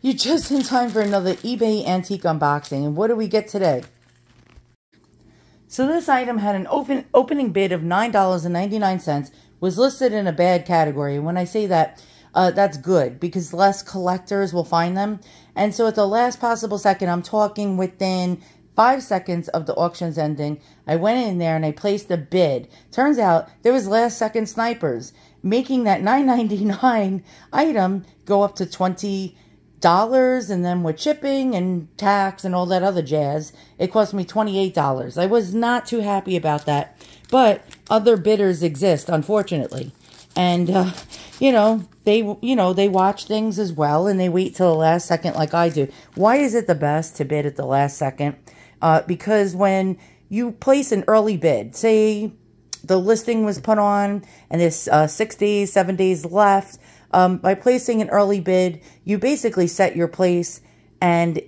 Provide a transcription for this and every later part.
You're just in time for another eBay antique unboxing. And what do we get today? So this item had an opening bid of $9.99, was listed in a bad category. And when I say that, that's good because less collectors will find them. And so at the last possible second, I'm talking within 5 seconds of the auction's ending, I went in there and I placed a bid. Turns out there was last second snipers, making that $9.99 item go up to $20. And then with shipping and tax and all that other jazz, it cost me $28. I was not too happy about that, but other bidders exist, unfortunately. And, they watch things as well and they wait till the last second like I do. Why is it the best to bid at the last second? Because when you place an early bid, say the listing was put on and there's 6 days, 7 days left, by placing an early bid, you basically set your place and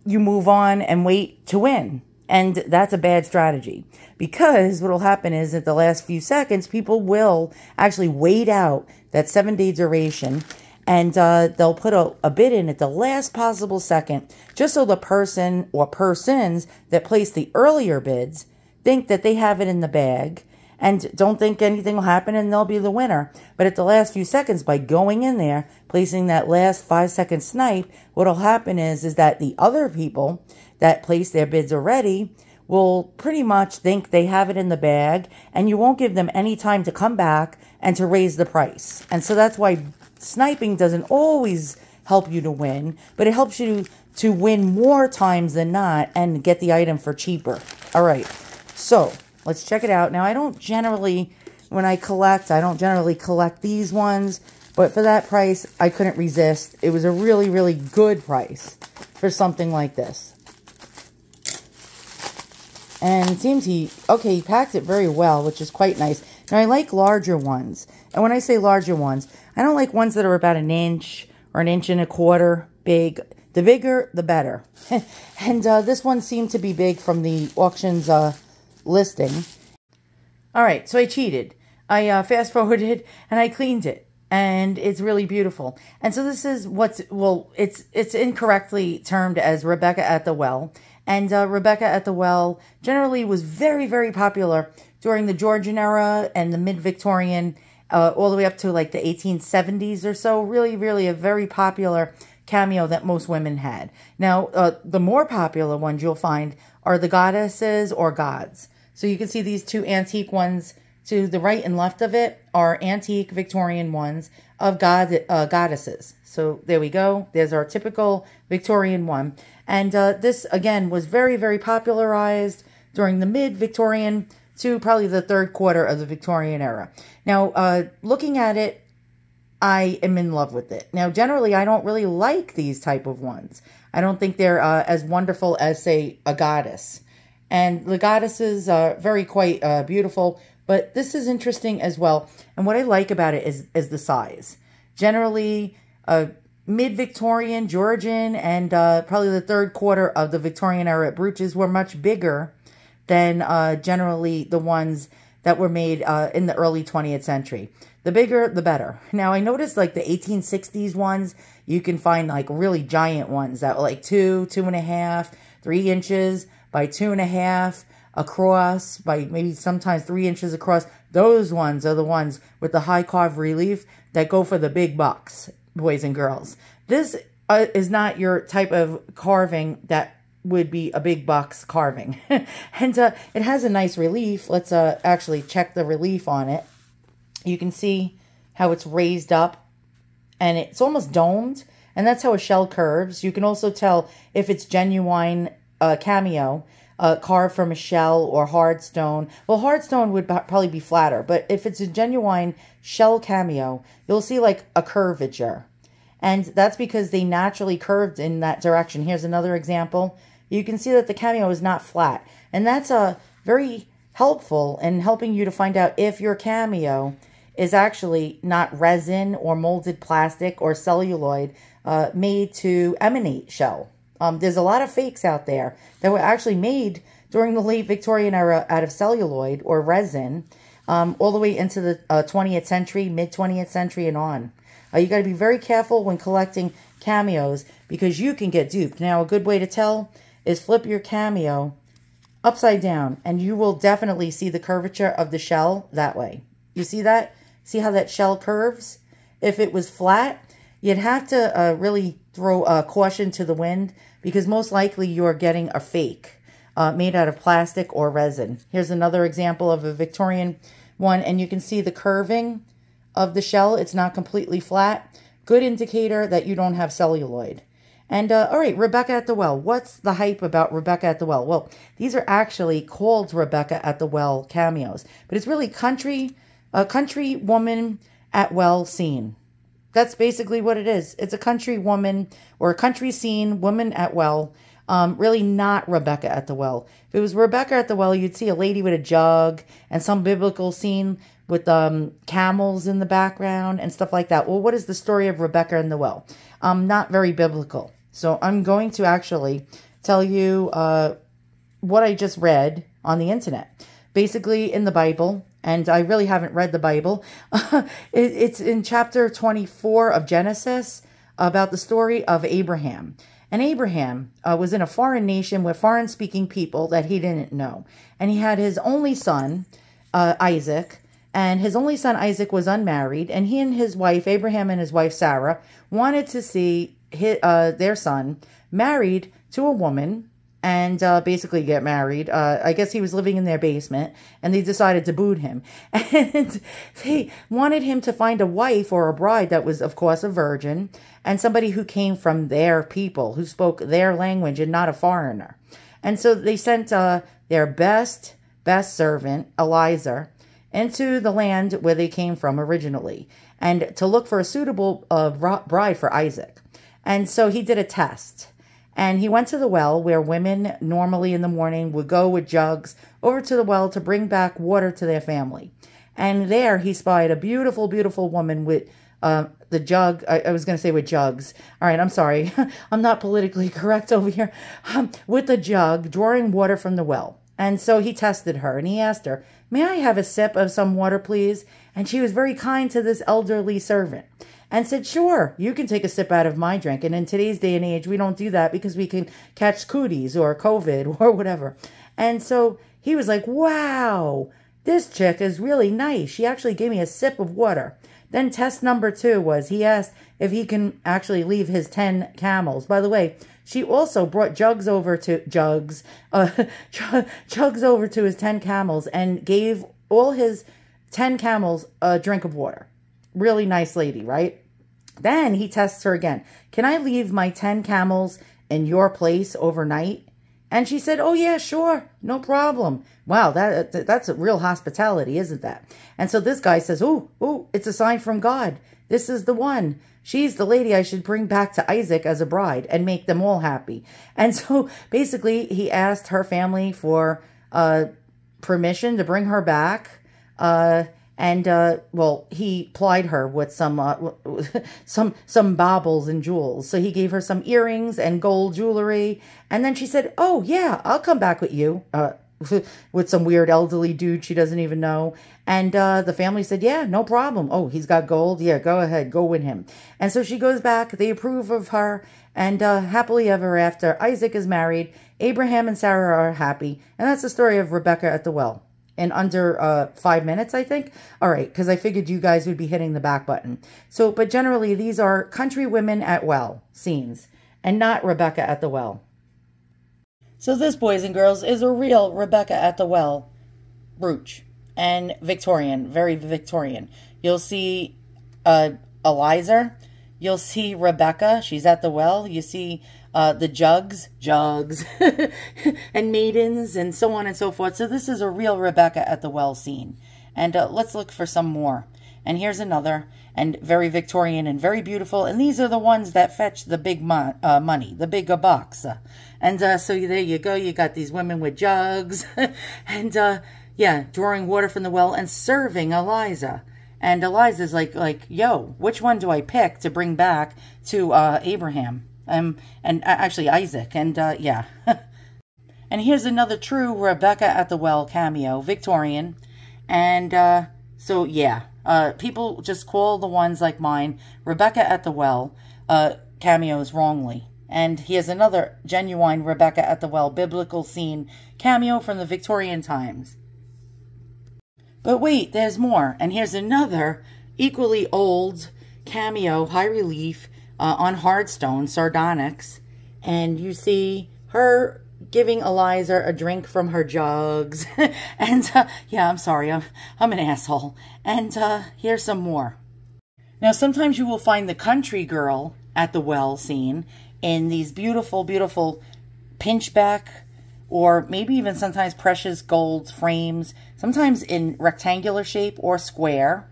you move on and wait to win. And that's a bad strategy because what will happen is at the last few seconds, people will actually wait out that 7-day duration and they'll put a bid in at the last possible second just so the person or persons that placed the earlier bids think that they have it in the bag and don't think anything will happen and they'll be the winner. But at the last few seconds, by going in there, placing that last 5-second snipe, what will happen is that the other people that placed their bids already will pretty much think they have it in the bag and you won't give them any time to come back and to raise the price. And so that's why sniping doesn't always help you to win, but it helps you to win more times than not and get the item for cheaper. All right, so let's check it out. Now, I don't generally, when I collect, I don't generally collect these ones, but for that price, I couldn't resist. It was a really, really good price for something like this. And it seems he packed it very well, which is quite nice. Now, I like larger ones. And when I say larger ones, I don't like ones that are about 1 inch or 1.25 inches big. The bigger, the better. And this one seemed to be big from the auction's listing. All right, so I cheated. I fast forwarded and I cleaned it. And it's really beautiful. And so this is it's incorrectly termed as Rebecca at the Well. And Rebecca at the Well generally was very, very popular during the Georgian era and the mid-Victorian, all the way up to like the 1870s or so. Really, really a very popular cameo that most women had. Now, the more popular ones you'll find are the goddesses or gods. So you can see these two antique ones to the right and left of it are antique Victorian ones of goddesses. So there we go. There's our typical Victorian one. And this, again, was very, very popularized during the mid-Victorian to probably the 3rd quarter of the Victorian era. Now, looking at it, I am in love with it. Now, generally, I don't really like these type of ones. I don't think they're as wonderful as, say, a goddess. And the goddesses are quite beautiful, but this is interesting as well. And what I like about it is the size. Generally, mid-Victorian, Georgian, and probably the 3rd quarter of the Victorian era brooches were much bigger than generally the ones that were made in the early 20th century. The bigger, the better. Now, I noticed like the 1860s ones, you can find like really giant ones that were like 2.5, 3 inches by 2.5 across, by maybe sometimes 3 inches across. Those ones are the ones with the high carved relief that go for the big bucks, boys and girls. This is not your type of carving that would be a big bucks carving. And it has a nice relief. Let's actually check the relief on it. You can see how it's raised up and it's almost domed, and that's how a shell curves. You can also tell if it's genuine cameo, carved from a shell or hard stone. Well, hard stone would probably be flatter, but if it's a genuine shell cameo, you'll see like a curvature. And that's because they naturally curved in that direction. Here's another example. You can see that the cameo is not flat. And that's very helpful in helping you to find out if your cameo is actually not resin or molded plastic or celluloid made to emanate shell. There's a lot of fakes out there that were actually made during the late Victorian era out of celluloid or resin, all the way into the 20th century, mid-20th century and on. You got to be very careful when collecting cameos because you can get duped. Now, a good way to tell is flip your Cameo upside down, and you will definitely see the curvature of the shell that way. You see that? See how that shell curves? If it was flat, you'd have to really throw caution to the wind because most likely you're getting a fake made out of plastic or resin. Here's another example of a Victorian one, and you can see the curving of the shell. It's not completely flat. Good indicator that you don't have celluloid. And, all right, Rebecca at the Well. What's the hype about Rebecca at the Well? Well, these are actually called Rebecca at the Well cameos, but it's really a country woman at well scene. That's basically what it is. It's a country woman or a country scene, woman at well. Really not Rebecca at the Well. If it was Rebecca at the Well, you'd see a lady with a jug and some biblical scene with camels in the background and stuff like that. Well, what is the story of Rebecca and the Well? Not very biblical. So I'm going to actually tell you what I just read on the internet. Basically in the Bible, and I really haven't read the Bible. It's in chapter 24 of Genesis about the story of Abraham. And Abraham was in a foreign nation with foreign-speaking people that he didn't know. And he had his only son, Isaac. And his only son, Isaac, was unmarried. And he and his wife, Abraham and his wife, Sarah, wanted to see their son married to a woman and basically get married. I guess he was living in their basement, and they decided to boot him. And they wanted him to find a wife or a bride that was, of course, a virgin, and somebody who came from their people, who spoke their language and not a foreigner. And so they sent their best servant, Eliza, into the land where they came from originally, and to look for a suitable bride for Isaac. And so he did a test. And he went to the well where women normally in the morning would go with jugs over to the well to bring back water to their family. And there he spied a beautiful, beautiful woman with the jug. I was going to say with jugs. All right, I'm sorry. I'm not politically correct over here. With the jug, drawing water from the well. And so he tested her and he asked her, "May I have a sip of some water, please?" And she was very kind to this elderly servant and said, "Sure, you can take a sip out of my drink." And in today's day and age, we don't do that because we can catch cooties or COVID or whatever. And so he was like, "Wow, this chick is really nice. She actually gave me a sip of water." Then test number 2 was he asked if he can actually leave his 10 camels. By the way, she also brought jugs over to his 10 camels and gave all his 10 camels a drink of water. Really nice lady, right? Then he tests her again. "Can I leave my 10 camels in your place overnight?" And she said, "Oh yeah, sure, no problem." Wow, that's a real hospitality, isn't that? And so this guy says, "Ooh, it's a sign from God. This is the one. She's the lady I should bring back to Isaac as a bride and make them all happy." And so basically he asked her family for permission to bring her back. Well, he plied her with some baubles and jewels. So he gave her some earrings and gold jewelry. And then she said, "Oh yeah, I'll come back with you." With some weird elderly dude she doesn't even know. And the family said, "Yeah, no problem. Oh, he's got gold. Yeah, go ahead. Go with him." And so she goes back. They approve of her. And happily ever after, Isaac is married. Abraham and Sarah are happy. And that's the story of Rebecca at the Well. In under 5 minutes, I think. All right, because I figured you guys would be hitting the back button. So, but generally, these are country women at well scenes, and not Rebecca at the Well. So this, boys and girls, is a real Rebecca at the Well brooch. And Victorian, very Victorian. You'll see Eliza. You'll see Rebecca. She's at the well. You see the jugs, and maidens, and so on and so forth. So this is a real Rebecca at the Well scene. And let's look for some more. And here's another, and very Victorian and very beautiful. And these are the ones that fetch the big money, the big bucks. And so there you go. You got these women with jugs, and yeah, drawing water from the well and serving Eliza. And Eliza's like, "Yo, which one do I pick to bring back to Abraham?" And actually Isaac. And yeah. And here's another true Rebecca at the Well cameo, Victorian. And so yeah, people just call the ones like mine Rebecca at the Well. cameos wrongly. And here's another genuine Rebecca at the Well biblical scene cameo from the Victorian times. But wait, there's more. And here's another equally old cameo, high relief, on hardstone, sardonyx. And you see her giving Eliza a drink from her jugs. And, yeah, I'm sorry, I'm an asshole. And here's some more. Now, sometimes you will find the country girl at the well scene in these beautiful, beautiful pinchback, or maybe even sometimes precious gold frames, sometimes in rectangular shape or square.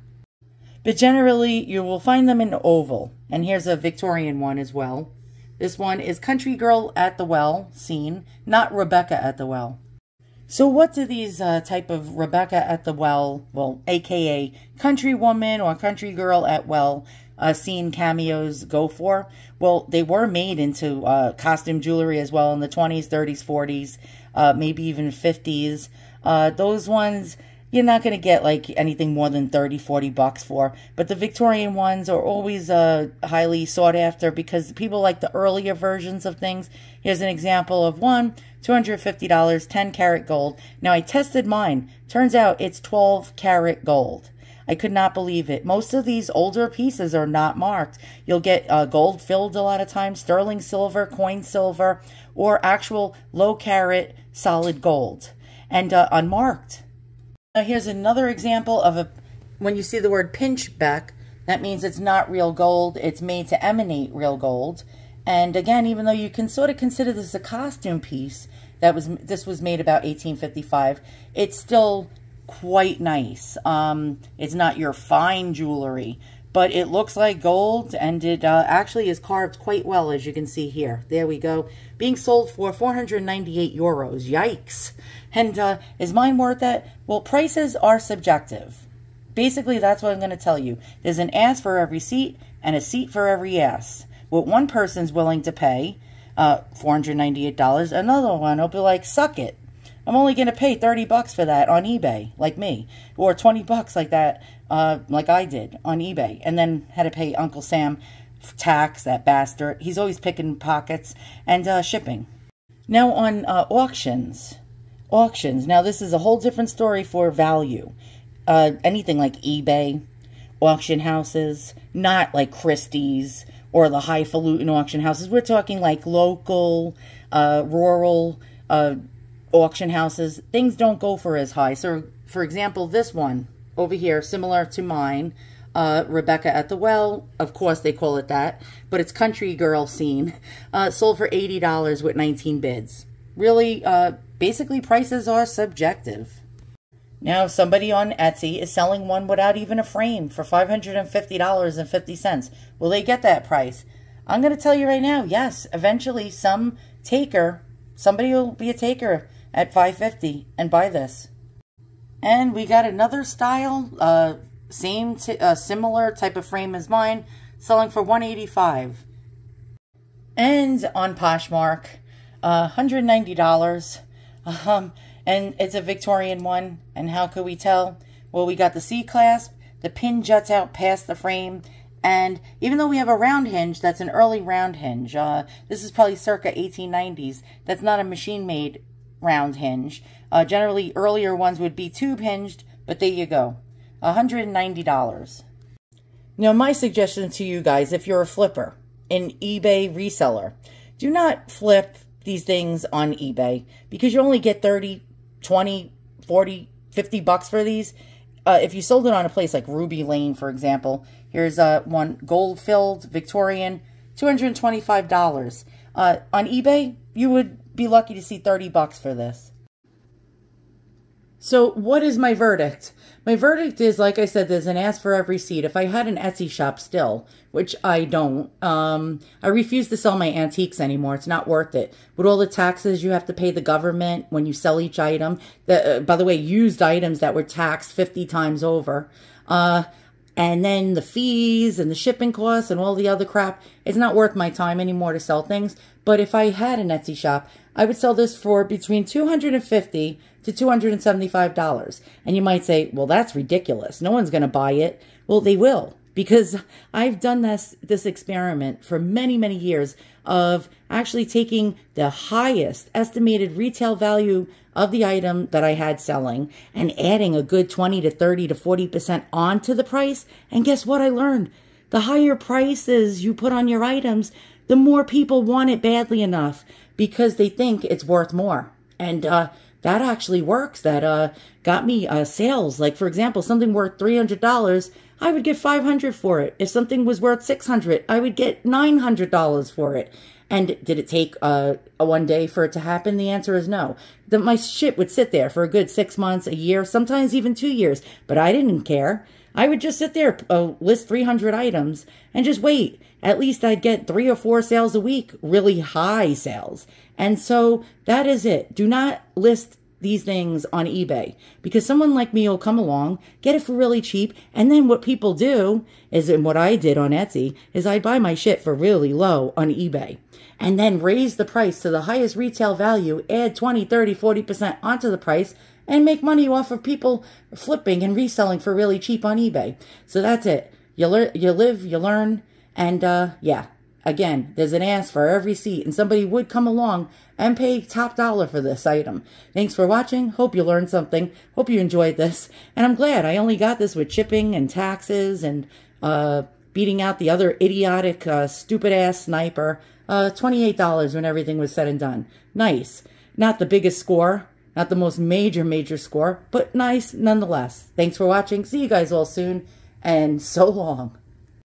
But generally, you will find them in oval. And here's a Victorian one as well. This one is Country Girl at the Well scene, not Rebecca at the Well. So what do these type of Rebecca at the Well, well, aka country woman or country girl at well scene cameos go for? Well, they were made into costume jewelry as well in the 20s, 30s, 40s, maybe even 50s. Those ones, you're not going to get like anything more than 30, 40 bucks for. But the Victorian ones are always highly sought after because people like the earlier versions of things. Here's an example of one, $250, 10 karat gold. Now, I tested mine. Turns out it's 12 karat gold. I could not believe it. Most of these older pieces are not marked. You'll get gold filled a lot of times, sterling silver, coin silver, or actual low carat solid gold, and unmarked. Now here's another example of when you see the word pinchback, that means it's not real gold. It's made to emanate real gold. And again, even though you can sort of consider this a costume piece, this was made about 1855, it's still quite nice. It's not your fine jewelry, but it looks like gold, and it actually is carved quite well, as you can see here. There we go. Being sold for 498 euros. Yikes. And is mine worth that? Well, prices are subjective. Basically, that's what I'm going to tell you. There's an ass for every seat and a seat for every ass. What one person's willing to pay, $498, another one will be like, suck it. I'm only going to pay 30 bucks for that on eBay, like me. Or 20 bucks like that, like I did on eBay. And then had to pay Uncle Sam tax, that bastard. He's always picking pockets, and shipping. Now on auctions. Now this is a whole different story for value. Anything like eBay, auction houses, not like Christie's or the highfalutin auction houses. We're talking like local, rural auction houses. Things don't go for as high. So, for example, this one over here, similar to mine, Rebecca at the Well, of course they call it that, but it's country girl scene, sold for $80 with 19 bids. Really, basically prices are subjective. Now, somebody on Etsy is selling one without even a frame for $550.50. Will they get that price? I'm going to tell you right now, yes. Eventually, somebody will be a taker at $550 and buy this. And we got another style, similar type of frame as mine, selling for $185. And on Poshmark, $190. And it's a Victorian one. And how could we tell? Well, we got the C-clasp, the pin juts out past the frame, and even though we have a round hinge, that's an early round hinge. This is probably circa 1890s. That's not a machine-made round hinge. Generally, earlier ones would be tube hinged, but there you go. $190. Now, my suggestion to you guys, if you're a flipper, an eBay reseller, do not flip these things on eBay because you only get 30, 20, 40, 50 bucks for these. If you sold it on a place like Ruby Lane, for example, here's one gold-filled Victorian, $225. On eBay, you would be lucky to see 30 bucks for this. So what is my verdict? My verdict is, like I said, there's an ass for every seat. If I had an Etsy shop still, which I don't, I refuse to sell my antiques anymore. It's not worth it. With all the taxes you have to pay the government when you sell each item. By the way, used items that were taxed 50 times over. And then the fees and the shipping costs and all the other crap. It's not worth my time anymore to sell things. But if I had an Etsy shop, I would sell this for between $250 to $275. And you might say, well, that's ridiculous. No one's going to buy it. Well, they will. because I've done this experiment for many, many years of actually taking the highest estimated retail value of the item that I had selling and adding a good 20 to 30 to 40% onto the price. And guess what I learned? The higher prices you put on your items, the more people want it badly enough because they think it's worth more. And that actually works. That got me sales. Like, for example, something worth $300, I would get $500 for it. If something was worth $600, I would get $900 for it. And did it take one day for it to happen? The answer is no. My shit would sit there for a good 6 months, a year, sometimes even 2 years. But I didn't care. I would just sit there, list 300 items, and just wait. At least I'd get 3 or 4 sales a week, really high sales. And so that is it. Do not list these things on eBay, because someone like me will come along, get it for really cheap, and then what people do is, and what I did on Etsy, is I'd buy my shit for really low on eBay, and then raise the price to the highest retail value, add 20, 30, 40% onto the price, and make money off of people flipping and reselling for really cheap on eBay. So that's it. You live, you learn, and yeah. Again, there's an ass for every seat, and somebody would come along and pay top dollar for this item. Thanks for watching. Hope you learned something. Hope you enjoyed this. And I'm glad I only got this with shipping and taxes and beating out the other idiotic, stupid-ass sniper. $28 when everything was said and done. Nice. Not the biggest score. Not the most major score, but nice nonetheless. Thanks for watching. See you guys all soon, and so long.